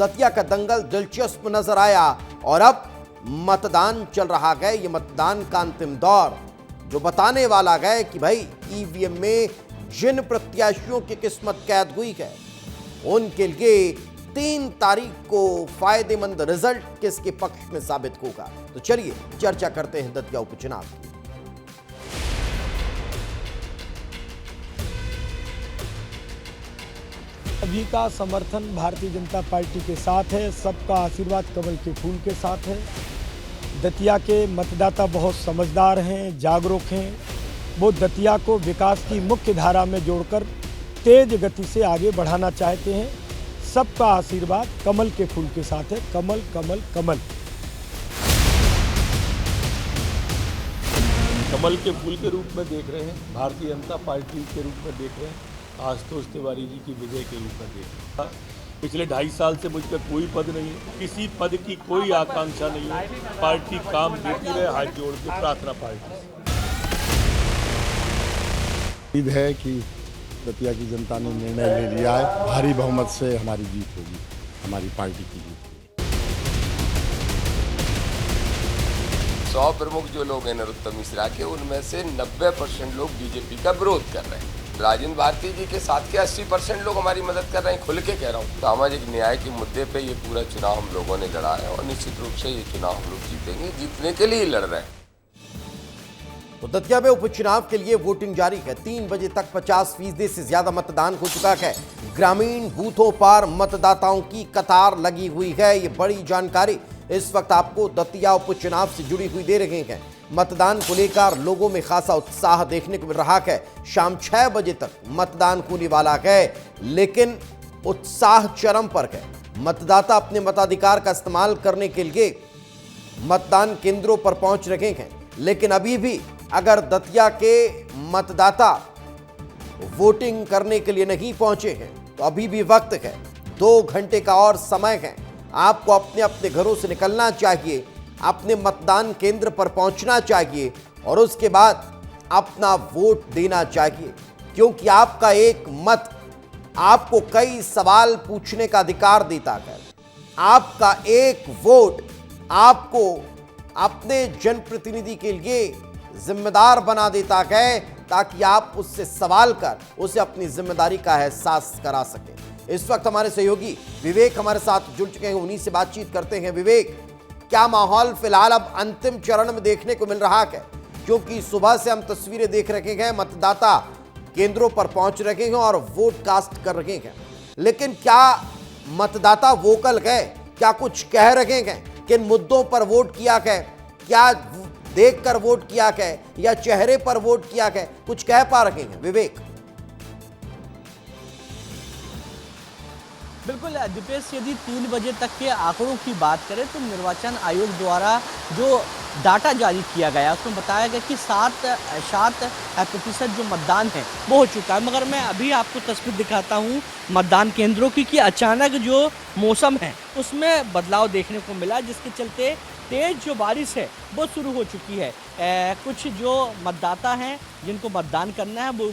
दतिया का दंगल दिलचस्प नजर आया और अब मतदान चल रहा है। ये मतदान का अंतिम दौर जो बताने वाला है कि भाई ईवीएम में जिन प्रत्याशियों की किस्मत कैद हुई है उनके लिए 3 तारीख को फायदेमंद रिजल्ट किसके पक्ष में साबित होगा। तो चलिए चर्चा करते हैं दतिया उपचुनाव की। सभी का समर्थन भारतीय जनता पार्टी के साथ है, सबका आशीर्वाद कमल के फूल के साथ है। दतिया के मतदाता बहुत समझदार हैं, जागरूक हैं। वो दतिया को विकास की मुख्य धारा में जोड़कर तेज गति से आगे बढ़ाना चाहते हैं। सबका आशीर्वाद कमल के फूल के साथ है। कमल कमल कमल। कमल के फूल के रूप में देख रहे हैं, भारतीय जनता पार्टी के रूप में देख रहे हैं, आशुतोष तिवारी जी की विजय के रूप में देख रहे हैं। पिछले 2.5 साल से मुझ पर कोई पद नहीं है, किसी पद की कोई आकांक्षा नहीं है। पार्टी काम देती रहे, हाथ जोड़ के प्रार्थना पार्टी से। उम्मीद है कि दतिया की जनता ने निर्णय ले लिया है, भारी बहुमत से हमारी जीत होगी, हमारी पार्टी की जीत। 100 प्रमुख जो लोग हैं नरोत्तम मिश्रा के, उनमें से 90% लोग बीजेपी का विरोध कर रहे हैं। राजेंद्र भारती जी के साथ के 80% लोग हमारी मदद कर रहे हैं। खुल के कह रहा हूँ, सामाजिक न्याय के मुद्दे पे ये पूरा चुनाव हम लोगों ने लड़ा है और निश्चित रूप से ये चुनाव हम लोग जीतेंगे, जीतने के लिए लड़ रहे हैं। तो दतिया में उपचुनाव के लिए वोटिंग जारी है। 3 बजे तक 50% से ज्यादा मतदान हो चुका है। ग्रामीण बूथों पर मतदाताओं की कतार लगी हुई है। ये बड़ी जानकारी इस वक्त आपको दतिया उपचुनाव से जुड़ी हुई दे रहे हैं। मतदान को लेकर लोगों में खासा उत्साह देखने को मिल रहा है। शाम 6 बजे तक मतदान होने वाला है, लेकिन उत्साह चरम पर है। मतदाता अपने मताधिकार का इस्तेमाल करने के लिए मतदान केंद्रों पर पहुंच रहे हैं, लेकिन अभी भी अगर दतिया के मतदाता वोटिंग करने के लिए नहीं पहुंचे हैं तो अभी भी वक्त है। 2 घंटे का और समय है। आपको अपने अपने घरों से निकलना चाहिए, अपने मतदान केंद्र पर पहुंचना चाहिए और उसके बाद अपना वोट देना चाहिए, क्योंकि आपका एक मत आपको कई सवाल पूछने का अधिकार देता है। आपका एक वोट आपको अपने जनप्रतिनिधि के लिए जिम्मेदार बना देता है, ताकि आप उससे सवाल कर उसे अपनी जिम्मेदारी का एहसास करा सकें। इस वक्त हमारे सहयोगी विवेक हमारे साथ जुड़ चुके हैं, उन्हीं से बातचीत करते हैं। विवेक, क्या माहौल फिलहाल अब अंतिम चरण में देखने को मिल रहा है? क्योंकि सुबह से हम तस्वीरें देख रहे हैं, मतदाता केंद्रों पर पहुंच रहे हैं और वोट कास्ट कर रहे हैं, लेकिन क्या मतदाता वोकल है? क्या कुछ कह रहे हैं? किन मुद्दों पर वोट किया है? क्या देखकर वोट किया है या चेहरे पर वोट किया है? कुछ कह पा रहे हैं विवेक? बिल्कुल दीपेश, यदि 3 बजे तक के आंकड़ों की बात करें तो निर्वाचन आयोग द्वारा जो डाटा जारी किया गया उसमें बताया गया कि 7% जो मतदान है वो हो चुका है। मगर मैं अभी आपको तस्वीर दिखाता हूँ मतदान केंद्रों की कि अचानक जो मौसम है उसमें बदलाव देखने को मिला, जिसके चलते तेज जो बारिश है वो शुरू हो चुकी है। कुछ जो मतदाता हैं जिनको मतदान करना है वो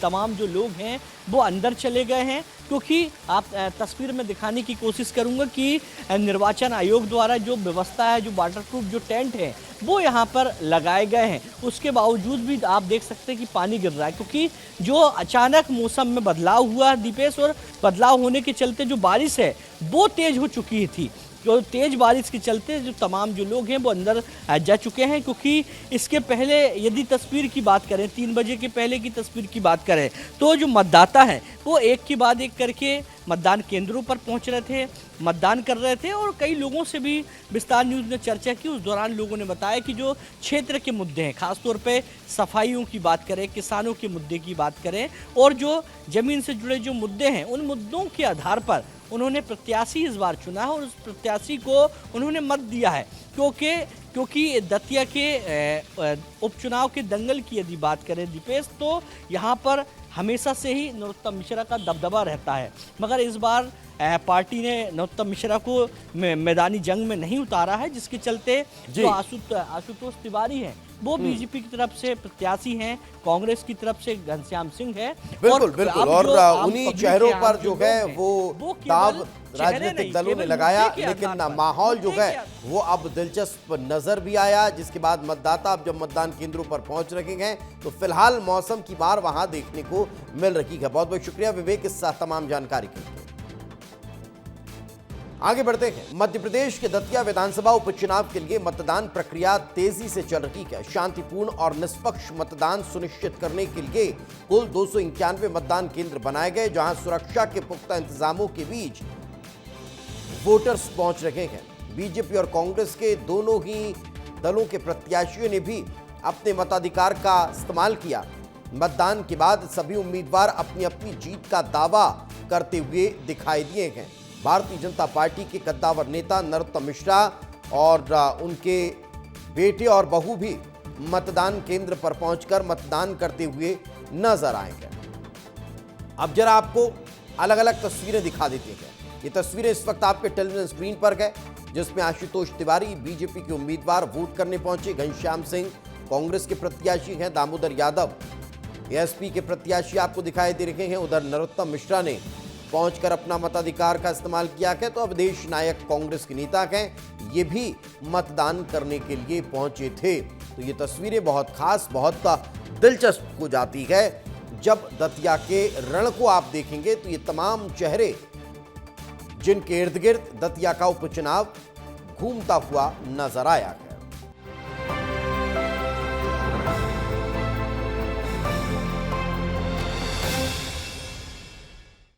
तमाम जो लोग हैं वो अंदर चले गए हैं, क्योंकि आप तस्वीर में दिखाने की कोशिश करूंगा कि निर्वाचन आयोग द्वारा जो व्यवस्था है, जो वाटरप्रूफ जो टेंट है वो यहाँ पर लगाए गए हैं। उसके बावजूद भी आप देख सकते हैं कि पानी गिर रहा है, क्योंकि जो अचानक मौसम में बदलाव हुआ दीपेश, और बदलाव होने के चलते जो बारिश है वो तेज़ हो चुकी थी। जो तेज़ बारिश के चलते जो तमाम जो लोग हैं वो अंदर जा चुके हैं, क्योंकि इसके पहले यदि तस्वीर की बात करें, 3 बजे के पहले की तस्वीर की बात करें तो जो मतदाता हैं वो एक के बाद एक करके मतदान केंद्रों पर पहुंच रहे थे, मतदान कर रहे थे। और कई लोगों से भी विस्तार न्यूज़ ने चर्चा की। उस दौरान लोगों ने बताया कि जो क्षेत्र के मुद्दे हैं, खासतौर पे सफाइयों की बात करें, किसानों के मुद्दे की बात करें और जो ज़मीन से जुड़े जो मुद्दे हैं, उन मुद्दों के आधार पर उन्होंने प्रत्याशी इस बार चुना है और उस प्रत्याशी को उन्होंने मत दिया है। क्योंकि दतिया के उपचुनाव के दंगल की यदि बात करें दीपेश, तो यहाँ पर हमेशा से ही नरोत्तम मिश्रा का दबदबा रहता है, मगर इस बार पार्टी ने नरोत्तम मिश्रा को मैदानी जंग में नहीं उतारा है, जिसके चलते जो आशुतोष तिवारी हैं वो बीजेपी की तरफ से प्रत्याशी हैं, कांग्रेस की तरफ से घनश्याम सिंह है। बिल्कुल बिल्कुल, और उन्हीं चेहरों पर जो है वो दाव राजनीतिक दलों ने लगाया, लेकिन माहौल जो है वो अब दिलचस्प नजर भी आया, जिसके बाद मतदाता अब जब मतदान केंद्रों पर पहुंच रहे हैं तो फिलहाल मौसम की बार वहां देखने को मिल रही है। बहुत बहुत शुक्रिया विवेक इस तमाम जानकारी के लिए। आगे बढ़ते हैं। मध्य प्रदेश के दतिया विधानसभा उपचुनाव के लिए मतदान प्रक्रिया तेजी से चल रही है। शांतिपूर्ण और निष्पक्ष मतदान सुनिश्चित करने के लिए कुल 291 मतदान केंद्र बनाए गए, जहां सुरक्षा के पुख्ता इंतजामों के बीच वोटर्स पहुंच रहे हैं। बीजेपी और कांग्रेस के दोनों ही दलों के प्रत्याशियों ने भी अपने मताधिकार का इस्तेमाल किया। मतदान के बाद सभी उम्मीदवार अपनी अपनी जीत का दावा करते हुए दिखाई दिए हैं। भारतीय जनता पार्टी के कद्दावर नेता नरोत्तम मिश्रा और उनके बेटे और बहू भी मतदान केंद्र पर पहुंचकर मतदान करते हुए नजर आएंगे। अब जरा आपको अलग अलग तस्वीरें दिखा देते हैं। ये तस्वीरें इस वक्त आपके टेलीविजन स्क्रीन पर है, जिसमें आशुतोष तिवारी बीजेपी के उम्मीदवार वोट करने पहुंचे, घनश्याम सिंह कांग्रेस के प्रत्याशी हैं, दामोदर यादव एएसपी के प्रत्याशी आपको दिखाई दे रहे हैं। उधर नरोत्तम मिश्रा ने पहुंचकर अपना मताधिकार का इस्तेमाल किया है। तो अवधेश नायक कांग्रेस के नेता हैं, ये भी मतदान करने के लिए पहुंचे थे। तो ये तस्वीरें बहुत खास, बहुत दिलचस्प हो जाती है। जब दतिया के रण को आप देखेंगे तो ये तमाम चेहरे जिनके इर्द गिर्द दतिया का उपचुनाव घूमता हुआ नजर आया।